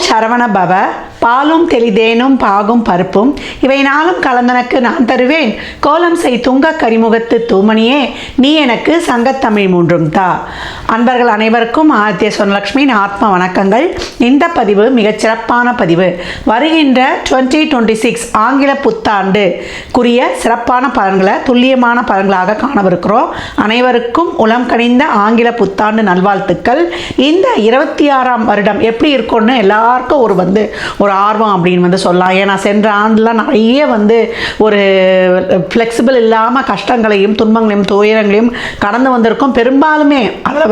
சரவண பவ, பாலும் தெளிதேனும் பாகும் பருப்பும் இவை நாளும் கலந்தனக்கு நான் தருவேன், கோலம் செய் துங்க கரிமுகத்து தூமணியே நீ எனக்கு சங்கத்தமிழ் மூன்றும் தா. அன்பர்கள் அனைவருக்கும் ஆதித்ய சொர்ணலக்ஷ்மியின் ஆத்ம வணக்கங்கள். இந்த பதிவு மிகச் சிறப்பான பதிவு. வருகின்ற 2026 ஆங்கில புத்தாண்டுக்குரிய சிறப்பான பலன்களை துல்லியமான பலன்களாக காணவிருக்கிறோம். அனைவருக்கும் உளம் கனிந்த ஆங்கில புத்தாண்டு நல்வாழ்த்துக்கள். இந்த 26ஆம் வருடம் எப்படி இருக்கும்னு எல்லாருக்கும் ஒரு ஆர்வம் அப்படின்னு சொல்லலாம். ஏன்னா சென்ற ஆண்டுலாம் நிறைய ஒரு ஃப்ளெக்சிபிள் இல்லாமல் கஷ்டங்களையும் துன்பங்களையும் துயரங்களையும் கடந்து வந்திருக்கோம். பெரும்பாலுமே அதில்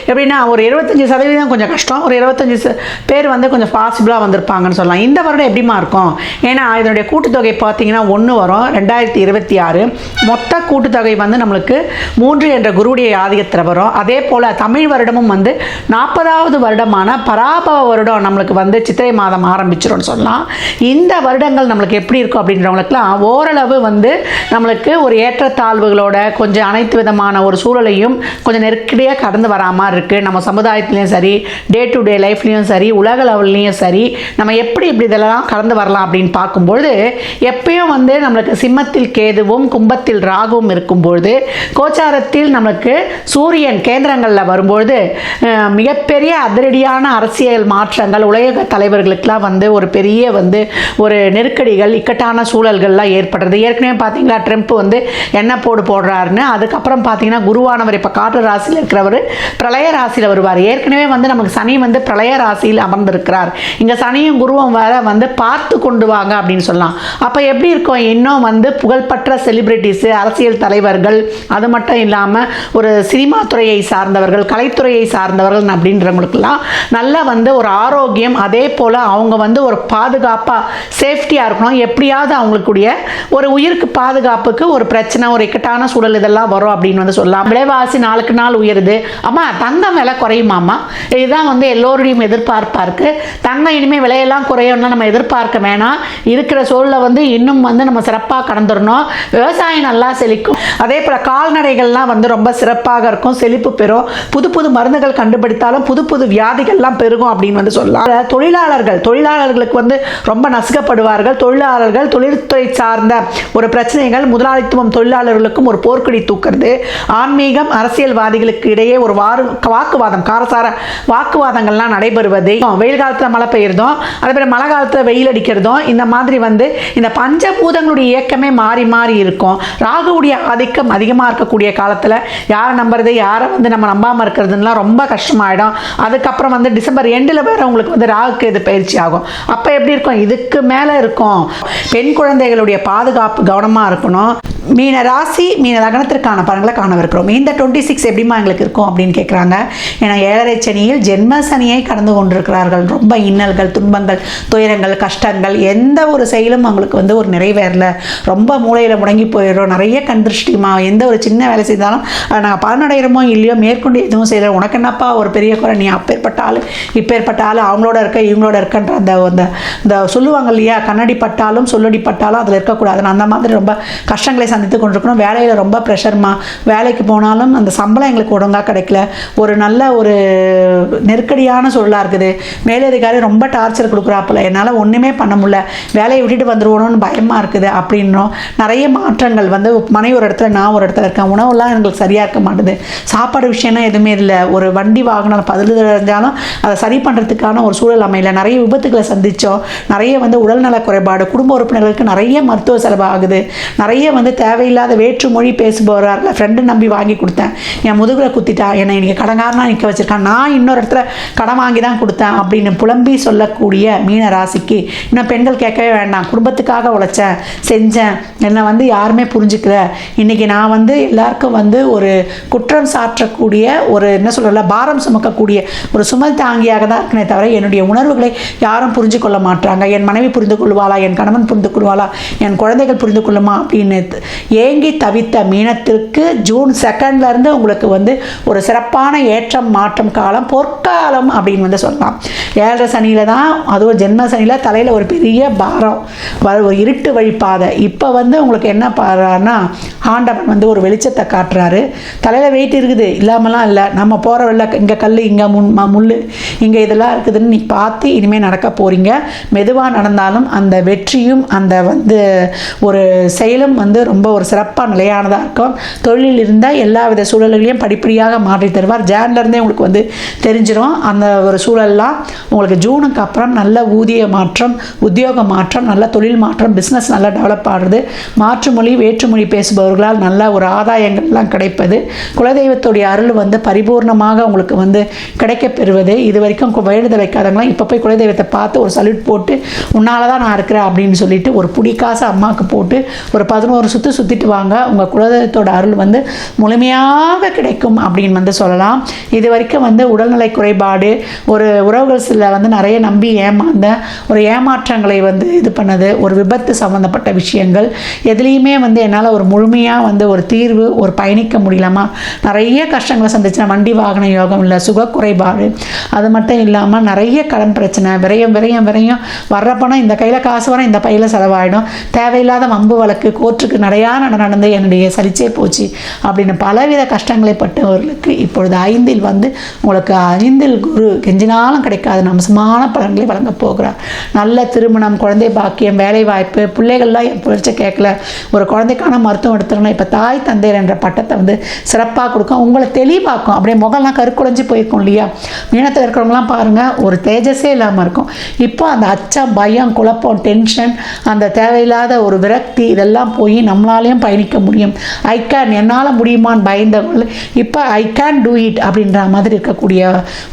எப்படின்னா ஒரு 75% கொஞ்சம் கஷ்டம், ஒரு 25 பேர் கொஞ்சம் பாசிபிளாக வந்திருப்பாங்கன்னு சொல்லலாம். இந்த வருடம் எப்படிமா இருக்கும்? ஏன்னா இதனுடைய கூட்டுத்தொகை பார்த்தீங்கன்னா 1 வரும். 2026 மொத்த கூட்டுத்தொகை நம்மளுக்கு 3 என்ற குருவுடைய ஆதிக்கத்தில் வரும். அதே போல் தமிழ் வருடமும் 40வது வருடமான பராபவ வருடம் நம்மளுக்கு சித்திரை மாதம் ஆரம்பிச்சிரும்னு சொல்லலாம். இந்த வருடங்கள் நம்மளுக்கு எப்படி இருக்கும் அப்படின்றவங்களுக்குலாம் ஓரளவு நம்மளுக்கு ஒரு ஏற்றத்தாழ்வுகளோட கொஞ்சம் அனைத்து விதமான ஒரு சூழலையும் கொஞ்சம் நெருக்கடியாக கடந்து வரா மாதிரி இருக்குது. நம்ம சமுதாயத்துலேயும் சரி, டே டு டே லைஃப்லேயும் சரி, உலக லெவல்லையும் சரி, நம்ம எப்படி இதெல்லாம் கடந்து வரலாம் அப்படின்னு பார்க்கும்பொழுது எப்பயும் நம்மளுக்கு சிம்மத்தில் கேதுவும் கும்பத்தில் ராகுவும் இருக்கும்பொழுது கோச்சாரத்தில் நம்மளுக்கு சூரியன் கேந்திரங்களில் வரும்பொழுது மிகப்பெரிய அதிரடியான அரசியல் மாற்றங்கள், உலக தலைவர்களுக்கெல்லாம் ஒரு பெரிய ஒரு நெருக்கடிகள், இக்கட்டான சூழல்கள்லாம் ஏற்படுறது. ஏற்கனவே பார்த்தீங்களா ட்ரம்ப் என்ன போடுறாருன்னு. அதுக்கப்புறம் பார்த்தீங்கன்னா குருவானவர் இப்போ காற்று ராசியில் இருக்கிறவர் பிரளய ராசியில் வருவார். ஏற்கனவே நமக்கு சனி பிரளய ராசியில் அமர்ந்திருக்கிறார். இங்கே சனியும் குருவும் வேற பார்த்து கொண்டு வாங்க அப்படின்னு சொல்லலாம். அப்போ எப்படி இருக்கும்? இன்னும் புகழ்பெற்ற செலிபிரிட்டிஸு, அரசியல் தலைவர்கள், அது மட்டும் இல்லாமல் ஒரு சினிமா துறையை சார்ந்தவர்கள், கலைத்துறையை சார்ந்தவர்கள் அப்படின்றவங்களுக்கெல்லாம் நல்ல ஒரு ஆரோக்கியம், அதே போல் அவங்க ஒரு பாதுகாப்பாக சேஃப்டியாக இருக்கணும். எப்படியாவது அவங்களுக்குடைய ஒரு உயிருக்கு பாதுகாப்புக்கு ஒரு பிரச்சனை, ஒரு இக்கட்டான சூழல் இதெல்லாம் வரும் அப்படின்னு சொல்லலாம். விலைவாசி நாளுக்கு நாள் உயருது. அம்மா தங்கம் விலை குறையுமாம்மா? இதுதான் எல்லோருடையும் எதிர்பார்ப்பாக இருக்குது. தங்கம் இனிமேல் விலையெல்லாம் குறையும்னா நம்ம எதிர்பார்க்க வேணாம். இருக்கிற சூழலை இன்னும் நம்ம சிறப்பாக கடந்துடணும். விவசாயம் நல்லா செழிக்கும். அதே போல் கால்நடைகள்லாம் ரொம்ப சிறப்பாக இருக்கும், செழிப்பு பெறும். புது புது மருந்துகள் கண்டுபிடித்தாலும் புது புது வியாதிகள்லாம் பெருகும் அப்படின்னு சொல்லலாம். தொழிலாளர்களுக்கு ரொம்ப நசுக்கப்படுவார்கள். தொழில்துறை சார்ந்த ஒரு பிரச்சனைகள், முதலாளித்துவம் தொழிலாளர்களுக்கும் ஒரு போர்க்கொடி தூக்குறது. ஆன்மீகம் அரசியல்வாதிகளுக்கு இடையே ஒரு வாக்குவாதம், காரசார வாக்குவாதங்கள்லாம் நடைபெறுவது. வெயில் காலத்தில் மழை பெய்யறதும், அதே போல மழை காலத்தில் வெயில் அடிக்கிறதும், இந்த மாதிரி இந்த பஞ்சபூதங்களுடைய இயக்கமே மாறி மாறி இருக்கும். ராகுவுடைய ஆதிக்கம் அதிகமாக இருக்கக்கூடிய காலத்தில் யாரை நம்புறது, யாரை நம்ம நம்பாமல் இருக்கிறதுலாம் ரொம்ப கஷ்டமாயிடும். அதுக்கப்புறம் டிசம்பர் எண்டில் வேற உங்களுக்கு ராகுக்கு இது பயிற்சி ஆகும். அப்போ எப்படி இருக்கும்? இதுக்கு மேலே இருக்கும். பெண் குழந்தைகளுடைய பாதுகாப்பு கவனமாக இருக்கணும். மீன ராசி மீன லக்னத்திற்கான பலன்களை காணவிருக்கிறோம். இந்த 26 எப்படிமா எங்களுக்கு இருக்கும் அப்படின்னு கேட்குறாங்க. ஏன்னா 7.5 சனியில் ஜென்ம சனியை கடந்து கொண்டிருக்கிறார்கள். ரொம்ப இன்னல்கள், துன்பங்கள், துயரங்கள், கஷ்டங்கள், எந்த ஒரு செயலும் அவங்களுக்கு ஒரு நிறைவேறல. ரொம்ப மூளையில் முடங்கி போயிடும். நிறைய கண் திருஷ்டிமா, எந்த ஒரு சின்ன வேலை செய்தாலும் நாங்கள் பலனடைகிறோமோ இல்லையோ மேற்கொண்டு எதுவும் செய்யலை. உனக்கு என்னப்பா ஒரு பெரிய குறை, நீ அப்பேற்பட்டாலும் இப்பேற்பட்டாலும் அவங்களோட இருக்க இவங்களோட இருக்கன்ற அந்த சொல்லுவாங்க இல்லையா, கண்ணடி பட்டாலும் சொல்லடி பட்டாலும் அதில் இருக்கக்கூடாது. அந்த மாதிரி ரொம்ப கஷ்டங்களை சந்தித்து கொண்டிருக்கணும். வேலையில் ரொம்ப ப்ரெஷர்மா, வேலைக்கு போனாலும் அந்த சம்பளம் எங்களுக்கு ஒழுங்காக கிடைக்கல. ஒரு நல்ல ஒரு நெருக்கடியான சூழலாக இருக்குது. மேலதிகாரி ரொம்ப டார்ச்சர் கொடுக்குறாப்புல, என்னால் ஒன்றுமே பண்ண முடியல, வேலையை விட்டுட்டு வந்துடுவோன்னு பயமாக இருக்குது அப்படின்னும் நிறைய மாற்றங்கள் மனைவி ஒரு இடத்துல, நான் ஒரு இடத்துல இருக்கேன். உணவுலாம் எங்களுக்கு சரியாக இருக்க மாட்டுது. சாப்பாடு விஷயம்னா எதுவுமே இல்லை. ஒரு வண்டி வாகனம் பதிலடைஞ்சாலும் அதை சரி பண்ணுறதுக்கான ஒரு சூழல் அமையல. நிறைய விபத்துக்களை சந்தித்தோம். நிறைய உடல்நல குறைபாடு, குடும்ப உறுப்பினர்களுக்கு நிறைய மருத்துவ செலவு ஆகுது. நிறைய தேவையில்லாத வேற்று மொழி பேசுபவர்கள் ஃப்ரெண்டு நம்பி வாங்கி கொடுத்தேன், என் முதுகில் குத்திட்டா, என்னை இன்றைக்கி கடங்காரனா நிற்க வச்சுருக்கான், நான் இன்னொரு இடத்துல கடன் வாங்கி தான் கொடுத்தேன் அப்படின்னு புலம்பி சொல்லக்கூடிய மீன ராசிக்கு இன்னும் பெண்கள் கேட்கவே வேண்டாம். குடும்பத்துக்காக உழைச்சேன், செஞ்சேன், என்னை யாருமே புரிஞ்சுக்கல. இன்றைக்கி நான் எல்லாருக்கும் ஒரு குற்றம் சாற்றக்கூடிய ஒரு என்ன சொல்லல பாரம் சுமக்கக்கூடிய ஒரு சுமல் தாங்கியாக தான் இருக்கனே தவிர என்னுடைய உணர்வுகளை யாரும் புரிஞ்சு கொள்ள மாட்டாங்க. என் மனைவி புரிந்து கொள்வாளா, என் கணவன் புரிந்து கொள்வாளா, என் குழந்தைகள் புரிந்து கொள்ளுமா அப்படின்னு ஏங்கி தவித்த மீனத்திற்கு ஜூன் 2 உங்களுக்கு வந்து ஒரு சிறப்பான ஏற்றம் மாற்றம் காலம், பொற்காலம் அப்படின்னு வந்து சொல்லலாம். 7 சனியில் தான், அதுவும் ஜென்ம சனியில் தலையில் ஒரு பெரிய பாரம், ஒரு இருட்டு வழிப்பாதை. இப்போ வந்து உங்களுக்கு என்ன பாருன்னா, ஆண்டவன் வந்து ஒரு வெளிச்சத்தை காட்டுறாரு. தலையில் வெயிட் இருக்குது இல்லாமலாம் இல்லை, நம்ம போகிற வெள்ள இங்கே கல், இங்கே முள், இங்கே இதெல்லாம் இருக்குதுன்னு நீ பார்த்து இனிமேல் நடக்க போகிறீங்க. மெதுவாக நடந்தாலும் அந்த வெற்றியும் அந்த வந்து ஒரு செயலும் வந்து ரொம்ப ஒரு சிறப்பாக நிலையானதாக இருக்கும். தொழிலில் இருந்தால் எல்லா வித சூழல்களையும் படிப்படியாக மாற்றி தருவார். ஜான்லேருந்தே உங்களுக்கு வந்து தெரிஞ்சிடும் அந்த ஒரு சூழல்லாம். உங்களுக்கு ஜூனுக்கு அப்புறம் நல்ல ஊதிய மாற்றம், உத்தியோக மாற்றம், நல்ல தொழில் மாற்றம், பிஸ்னஸ் நல்லா டெவலப் ஆகுது. மாற்றுமொழி வேற்றுமொழி பேசுபவர்களால் நல்ல ஒரு ஆதாயங்கள்லாம் கிடைப்பது. குலதெய்வத்துடைய அருள் வந்து பரிபூர்ணமாக உங்களுக்கு வந்து கிடைக்கப் பெறுவது. இது வரைக்கும் வேண்டுதல் வைக்காதவங்களாம் இப்போ போய் குலதெய்வத்தை பார்த்து ஒரு சல்யூட் போட்டு உன்னால தான் நான் இருக்கிறேன் அப்படின்னு சொல்லிட்டு ஒரு புடிக்காசு அம்மாவுக்கு போட்டு ஒரு 11 சுற்றிட்டு வாங்க. உங்கள் குலதெய்வத்தோட அருள் வந்து முழுமையாக கிடைக்கும் அப்படின்னு வந்து சொல்லலாம். இது வரைக்கும் வந்து உடல்நிலை குறைபாடு, ஒரு உறவுகள் சில வந்து நிறைய நம்பி ஏமாந்த ஒரு ஏமாற்றங்களை வந்து இது பண்ணது, ஒரு விபத்து சம்மந்தப்பட்ட விஷயங்கள் எதுலேயுமே வந்து என்னால் ஒரு முழுமையாக வந்து ஒரு தீர்வு ஒரு பயணிக்க முடியலாமா, நிறைய கஷ்டங்களை சந்திச்சேன். வண்டி வாகன யோகம் இல்லை, சுக குறைபாடு, அது மட்டும் இல்லாமல் நிறைய கடன் பிரச்சனை, விரயம் வர்ற பணம் இந்த கையில் காசு வர இந்த பையில் செலவாயிடும், தேவையில்லாத வம்பு வழக்கு, கோர்ட்டுக்கு நிறையா நடந்து என்னுடைய சலிச்சே போச்சு அப்படின்னு பலவித கஷ்டங்களை பட்டவர்களுக்கு இப்பொழுது 5 வந்து உங்களுக்கு 5 குரு கெஞ்சினாலும் கிடைக்காத அம்சமான பலன்களை வழங்க போகிறார். நல்ல திருமணம், குழந்தை பாக்கியம், வேலை வாய்ப்பு, பிள்ளைகள்லாம் என் பிடிச்ச கேட்கல, ஒரு குழந்தைக்கான மருத்துவம் எடுத்துக்கணும், இப்போ தாய் தந்தையர் என்ற பட்டத்தை வந்து சிறப்பாக கொடுக்கும். உங்களை தெளிவாக்கும். அப்படியே முகம்லாம் கருக்குலைஞ்சி போயிருக்கும் இல்லையா, மீனத்தில் இருக்கிறவங்களாம் பாருங்கள் ஒரு தேஜஸே இல்லாமல் இருக்கும். இப்போ அந்த அச்சம், பயம், குழப்பம், டென்ஷன், அந்த தேவையில்லாத ஒரு விரக்தி இதெல்லாம் போய் நம்மளாலேயும் பயணிக்க முடியும். ஐ கேன், என்னால் முடியுமான்னு பயந்தவர்கள் இப்போ ஐ கேன் டூ இட் அப்படின்ற மாதிரி இருக்கக்கூடிய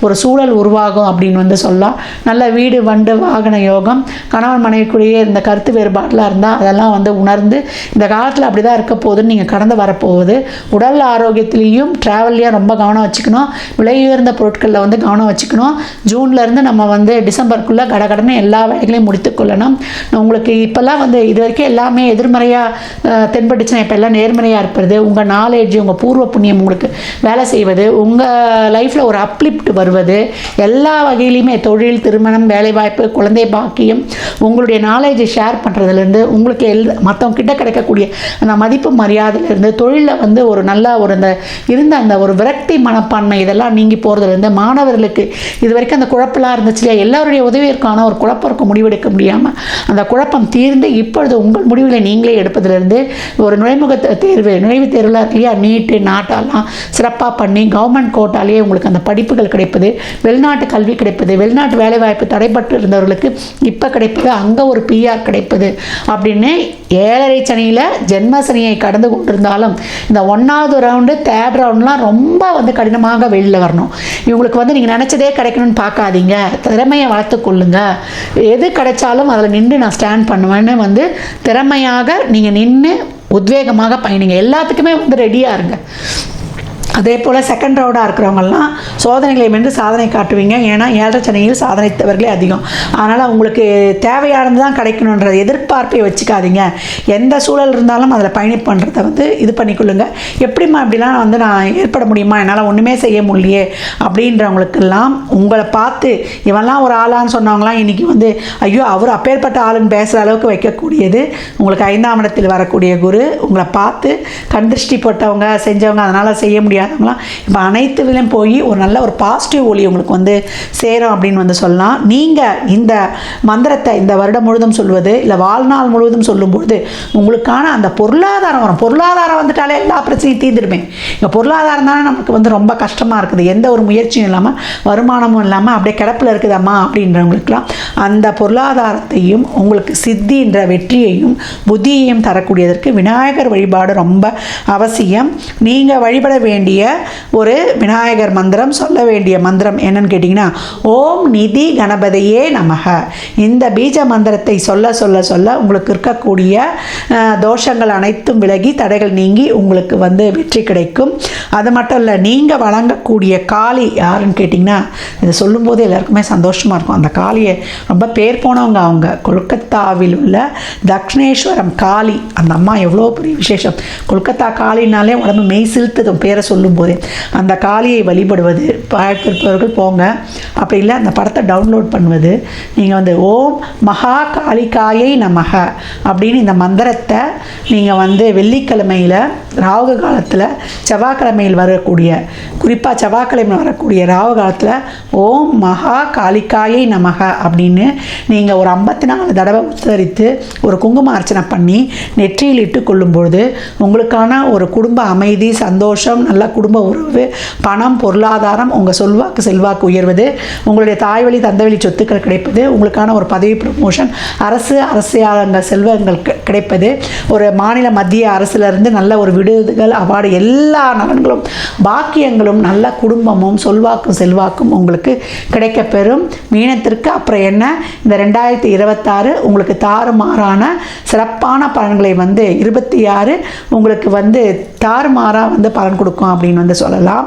ஒரு சூழல் உருவாகும் அப்படின்னு வந்து சொல்லலாம். நல்ல வீடு வண்டு வாகன யோகம், கணவன் மனைவிக்குள்ளேயே இந்த கருத்து வேறுபாடெலாம் இருந்தால் அதெல்லாம் வந்து உணர்ந்து இந்த காலத்தில் அப்படி தான் இருக்க போகுதுன்னு நீங்கள் கடந்து வரப்போகுது. உடல் ஆரோக்கியத்திலையும் ட்ராவல்லையும் ரொம்ப கவனம் வச்சுக்கணும். விலை உயர்ந்த பொருட்களில் வந்து கவனம் வச்சுக்கணும். ஜூன்லேருந்து நம்ம வந்து டிசம்பருக்குள்ளே கடகடன்னு எல்லா வேலைகளையும் முடித்துக்கொள்ளணும். உங்களுக்கு இப்போல்லாம் வந்து இது வரைக்கும் எல்லாமே எதிர்மறையாக தென்பட்டுச்சுன்னா இப்போ எல்லாம் நேர்மறையாக இருப்பது, உங்கள் நாலேஜ், உங்கள் பூர்வ புண்ணியம் உங்களுக்கு வேலை செய்வது, உங்கள் லைஃப்பில் ஒரு அப்லிப்ட் வருவது, எல்லா வகையிலையுமே தொழில், திருமணம், வேலைவாய்ப்பு, குழந்தை பாக்கியம், உங்களுடைய நாலேஜை ஷேர் பண்ணுறதுலேருந்து உங்களுக்கு மற்றவங்க கிட்ட கிடைக்கக்கூடிய அந்த மதிப்பு மரியாதையிலேருந்து தொழிலில் வந்து ஒரு நல்ல ஒரு அந்த ஒரு விரக்தி மனப்பான்மை இதெல்லாம் நீங்கி போகிறதுலேருந்து மாணவர்களுக்கு இது வரைக்கும் அந்த குழப்பெல்லாம் இருந்துச்சு இல்லையா, எல்லாருடைய உதவியிற்கான ஒரு குழப்பருக்கு முடிவெடுக்க முடியாமல் அந்த குழப்பம் தீர்ந்து இப்பொழுது உங்கள் முடிவுகளை நீங்களே எடுப்பதிலிருந்து ஒரு நுழைவுத் தேர்வில் இல்லையா, நீட்டு நாட்டெல்லாம் சிறப்பாக பண்ணி கவர்மெண்ட் கோட்டாலேயே உங்களுக்கு அந்த படிப்புகள் கிடைப்பது, வெளிநாட்டு கல்வி கிடைப்பது, வெளிநாட்டு வேலைவாய்ப்பு தடைப்பட்டு இருந்தவர்களுக்கு இப்போ கிடைப்பது, அங்கே ஒரு பிஆர் கிடைப்பது அப்படின்னு 7.5 சனியில் ஜென்ம சனியை கடந்து கொண்டிருந்தாலும் இந்த 1வது ரவுண்டு 3rd ரவுண்ட்லாம் ரொம்ப வந்து கடினமாக வெளியில் வரணும். இவங்களுக்கு வந்து நீங்கள் நினச்சதே கிடைக்கணும்னு பார்க்காதீங்க, திறமையை வளர்த்து கொள்ளுங்க. எது கிடைச்சாலும் அதில் நின்று நான் ஸ்டாண்ட் பண்ணுவேன்னு வந்து திறமையாக நீங்கள் நின்று உத்வேகமாக பயணிங்க. எல்லாத்துக்குமே வந்து ரெடியாக இருங்க. அதே போல் 2nd ரவுண்டாக இருக்கிறவங்கலாம் சோதனைகளை வென்று சாதனை காட்டுவீங்க. ஏன்னா 7.5 சனியில் சாதனைத்தவர்களே அதிகம். அதனால் உங்களுக்கு தேவையானது தான் கிடைக்கணுன்ற எதிர்பார்ப்பை வச்சுக்காதீங்க. எந்த சூழல் இருந்தாலும் அதில் பயணி பண்ணுறதை வந்து இது பண்ணிக்கொள்ளுங்க. எப்படிம்மா இப்படிலாம் வந்து நான் ஏற்பட முடியுமா, என்னால் ஒன்றுமே செய்ய முடியலையே அப்படின்றவங்களுக்கெல்லாம் உங்களை பார்த்து இவெல்லாம் ஒரு ஆளான்னு சொன்னவங்களாம் இன்றைக்கி வந்து ஐயோ அவர் அப்பேற்பட்ட ஆளுன்னு பேசுகிற அளவுக்கு வைக்கக்கூடியது உங்களுக்கு 5ஆம் இடத்தில் வரக்கூடிய குரு. உங்களை பார்த்து கண் திருஷ்டி போட்டவங்க செஞ்சவங்க அதனால் செய்ய முடியாது இப்போ அனைத்துலையும் போய் ஒரு நல்ல ஒரு பாசிட்டிவ் ஒளி உங்களுக்கு வந்து சேரும் அப்படின்னு வந்து சொல்லலாம். நீங்கள் இந்த மந்திரத்தை இந்த வருடம் முழுதும் சொல்வது இல்லை வாழ்நாள் முழுவதும் சொல்லும்போது உங்களுக்கான அந்த பொருளாதாரம் வரும். பொருளாதாரம் வந்துட்டாலே எல்லா பிரச்சனையும் தீர்ந்துடுமே. இங்கே பொருளாதாரம் தானே நமக்கு வந்து ரொம்ப கஷ்டமாக இருக்குது. எந்த ஒரு முயற்சியும் இல்லாமல் வருமானமும் இல்லாமல் அப்படியே கிடப்பில் இருக்குதம்மா அப்படின்றவங்களுக்கெல்லாம் அந்த பொருளாதாரத்தையும் உங்களுக்கு சித்தின்ற வெற்றியையும் புத்தியையும் தரக்கூடியதற்கு விநாயகர் வழிபாடு ரொம்ப அவசியம். நீங்கள் வழிபட வேண்டிய வேண்டிய ஒரு விநாயகர் மந்திரம், சொல்ல வேண்டிய மந்திரம் என்னன்னு கேட்டிங்கன்னா, ஓம் நிதி கணபதியே நமக. இந்த பீஜ மந்திரத்தை சொல்ல சொல்ல சொல்ல உங்களுக்கு இருக்கக்கூடிய தோஷங்கள் அனைத்தும் விலகி தடைகள் நீங்கி உங்களுக்கு வெற்றி கிடைக்கும். அது மட்டும் இல்லை, நீங்கள் வழங்கக்கூடிய காளி யாருன்னு கேட்டிங்கன்னா, இதை சொல்லும்போது எல்லாருக்குமே சந்தோஷமாக இருக்கும். அந்த காளியை ரொம்ப பேர் போனவங்க அவங்க. கொல்கத்தாவில் உள்ள தக்ஷணேஸ்வரம் காளி, அந்த அம்மா எவ்வளோ பெரிய விசேஷம். கொல்கத்தா காளினாலே உடம்பு மெய் சிலுத்தும் பேரை சொல்லும்போது. அந்த காளியை வழிபடுவது பார்க்கிறவர்கள் போங்க, அப்படி இல்லை அந்த படத்தை டவுன்லோட் பண்ணுவது. நீங்கள் ஓம் மகா காளிகாயை நமக அப்படின்னு இந்த மந்திரத்தை நீங்கள் வெள்ளிக்கிழமையில் ராகு காலத்தில், செவ்வாய்க்கிழமையில் வரக்கூடிய, குறிப்பாக செவ்வாய்க்கிழமையில் வரக்கூடிய ராகு காலத்தில் ஓம் மகா காளிகாயை நமக அப்படின்னு நீங்கள் ஒரு 54 தடவை உச்சரித்து ஒரு குங்கும அர்ச்சனை பண்ணி நெற்றியில் இட்டு கொள்ளும்பொழுது உங்களுக்கான ஒரு குடும்ப அமைதி, சந்தோஷம், நல்ல குடும்ப உறவு, பணம், பொருளாதாரம், உங்கள் செல்வாக்கு உயர்வது, உங்களுடைய தாய்வழி தந்தைவழி சொத்துக்கள் கிடைப்பது, உங்களுக்கான ஒரு பதவி ப்ரமோஷன், அரசியலங்க செல்வங்கள் கிடைப்பது, ஒரு மாநில மத்திய அரசிலிருந்து நல்ல ஒரு விடுதல், அவார்டு, எல்லா நலன்களும் பாக்கியங்களும் நல்ல குடும்பமும் செல்வாக்கும் உங்களுக்கு கிடைக்கப்பெறும். மீனத்திற்கு அப்புறம் என்ன, இந்த 2026 உங்களுக்கு தாறுமாறான சிறப்பான பலன்களை 26 உங்களுக்கு தாறுமாறாக பலன் கொடுக்கும் அப்படின்னு சொல்லலாம்.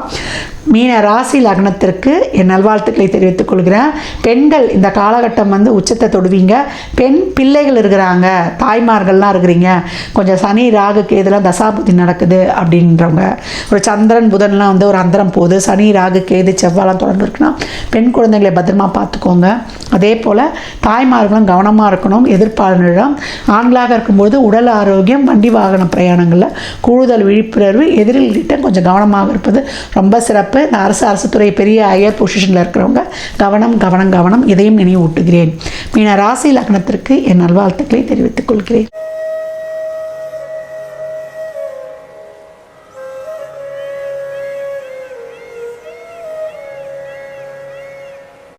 மீன ராசி லக்னத்திற்கு என் நல்வாழ்த்துக்களை தெரிவித்துக் கொள்கிறேன். பெண்கள் இந்த காலகட்டம் உச்சத்தை தொடுவீங்க. பெண் பிள்ளைகள் இருக்கிறாங்க, தாய்மார்கள்லாம் இருக்கிறீங்க, கொஞ்சம் சனி ராகு கேதுலாம் தசாபுத்தி நடக்குது அப்படின்றவங்க, ஒரு சந்திரன் புதன்லாம் ஒரு அந்தரம் போகுது, சனி ராகு கேது செவ்வாலாம் தொடர்ந்து இருக்குன்னா பெண் குழந்தைகளை பத்திரமா பார்த்துக்கோங்க. அதே போல் தாய்மார்களும் கவனமாக இருக்கணும். எதிர்ப்பாளர்களிடம் ஆண்களாக இருக்கும்போது உடல் ஆரோக்கியம், வண்டி வாகன பிரயாணங்களில் கூடுதல் விழிப்புணர்வு, எதிரில்கிட்ட கொஞ்சம் கவனமாக இருப்பது ரொம்ப சிறப்பு. இந்த அரசு துறை பெரிய ஹையர் பொசிஷனில் இருக்கிறவங்க கவனம், இதையும் நினைவூட்டுகிறேன். மீன ராசி லக்னத்திற்கு என் நல்வாழ்த்துக்களை தெரிவித்துக் கொள்கிறேன்.